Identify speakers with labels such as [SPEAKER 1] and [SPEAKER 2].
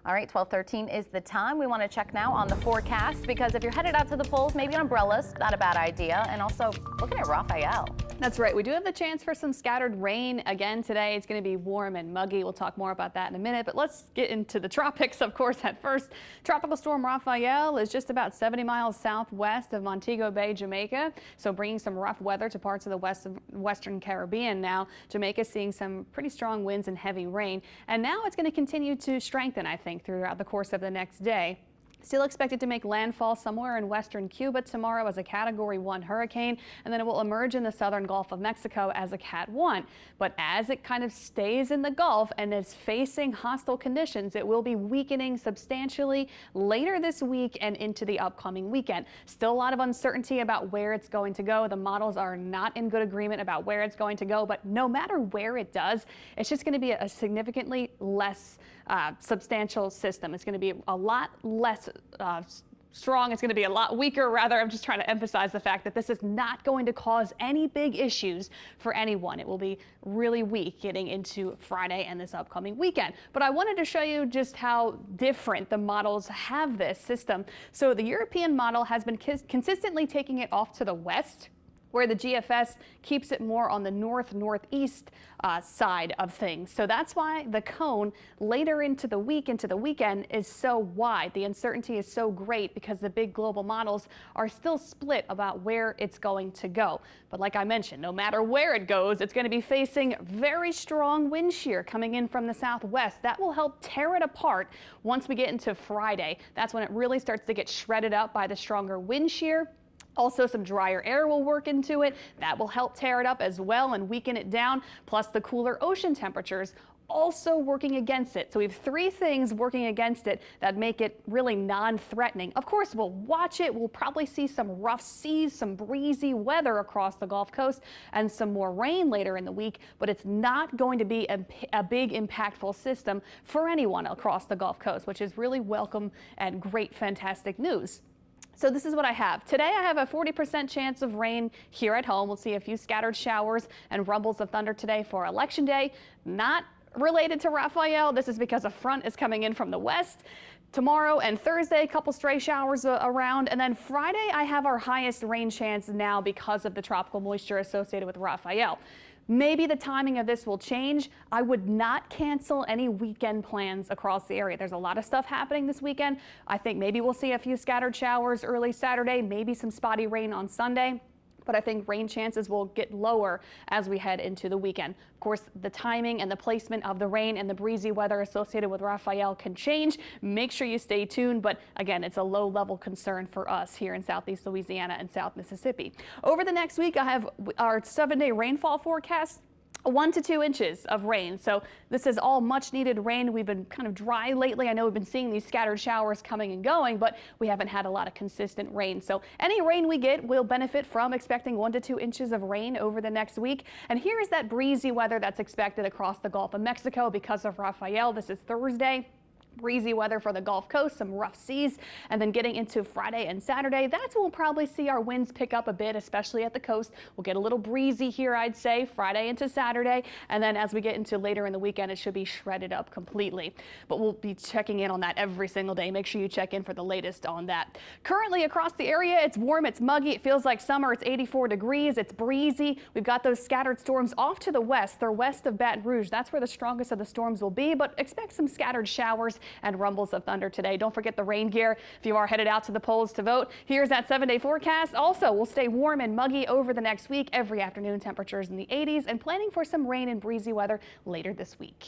[SPEAKER 1] All right, 12:13 is the time. We want to check now on the forecast because if you're headed out to the polls, maybe umbrellas, not a bad idea. And also looking at Rafael.
[SPEAKER 2] That's right. We do have the chance for some scattered rain again today. It's going to be warm and muggy. We'll talk more about that in a minute. But let's get into the tropics, of course, at first. Tropical Storm Rafael is just about 70 miles southwest of Montego Bay, Jamaica. So bringing some rough weather to parts of the western Caribbean now. Jamaica seeing some pretty strong winds and heavy rain. And now it's going to continue to strengthen, I think, throughout the course of the next day. Still expected to make landfall somewhere in western Cuba tomorrow as a Category 1 hurricane, and then it will emerge in the southern Gulf of Mexico as a Cat 1. But as it kind of stays in the Gulf and is facing hostile conditions, it will be weakening substantially later this week and into the upcoming weekend. Still a lot of uncertainty about where it's going to go. The models are not in good agreement about where it's going to go, but no matter where it does, it's just going to be a significantly less substantial system. It's going to be a lot less strong. It's going to be a lot weaker. Rather, I'm just trying to emphasize the fact that this is not going to cause any big issues for anyone. It will be really weak getting into Friday and this upcoming weekend. But I wanted to show you just how different the models have this system. So the European model has been consistently taking it off to the west, where the GFS keeps it more on the northeast side of things. So that's why the cone later into the weekend is so wide. The uncertainty is so great because the big global models are still split about where it's going to go. But like I mentioned, no matter where it goes, it's going to be facing very strong wind shear coming in from the southwest. That will help tear it apart once we get into Friday. That's when it really starts to get shredded up by the stronger wind shear. Also, some drier air will work into it. That will help tear it up as well and weaken it down. Plus, the cooler ocean temperatures also working against it. So we have three things working against it that make it really non-threatening. Of course, we'll watch it. We'll probably see some rough seas, some breezy weather across the Gulf Coast, and some more rain later in the week. But it's not going to be a big, impactful system for anyone across the Gulf Coast, which is really welcome and great, fantastic news. So this is what I have. Today I have a 40% chance of rain here at home. We'll see a few scattered showers and rumbles of thunder today for Election Day. Not related to Rafael. This is because a front is coming in from the west. Tomorrow and Thursday, a couple stray showers around. And then Friday, I have our highest rain chance now because of the tropical moisture associated with Rafael. Maybe the timing of this will change. I would not cancel any weekend plans across the area. There's a lot of stuff happening this weekend. I think maybe we'll see a few scattered showers early Saturday, maybe some spotty rain on Sunday. But I think rain chances will get lower as we head into the weekend. Of course, the timing and the placement of the rain and the breezy weather associated with Rafael can change. Make sure you stay tuned. But again, it's a low-level concern for us here in southeast Louisiana and South Mississippi. Over the next week, I have our 7-day rainfall forecast. 1 to 2 inches of rain. So this is all much needed rain. We've been kind of dry lately. I know we've been seeing these scattered showers coming and going, but we haven't had a lot of consistent rain. So any rain we get will benefit from. Expecting 1 to 2 inches of rain over the next week. And here is that breezy weather that's expected across the Gulf of Mexico because of Rafael. This is Thursday. Breezy weather for the Gulf Coast, some rough seas, and then getting into Friday and Saturday, that's when we'll probably see our winds pick up a bit, especially at the coast. We'll get a little breezy here, I'd say, Friday into Saturday, and then as we get into later in the weekend, it should be shredded up completely. But we'll be checking in on that every single day. Make sure you check in for the latest on that. Currently across the area, it's warm, it's muggy, it feels like summer, it's 84 degrees, it's breezy. We've got those scattered storms off to the west. They're west of Baton Rouge. That's where the strongest of the storms will be, but expect some scattered showers and rumbles of thunder today. Don't forget the rain gear if you are headed out to the polls to vote. Here's that 7-day forecast. Also, we'll stay warm and muggy over the next week. Every afternoon, temperatures in the 80s and planning for some rain and breezy weather later this week.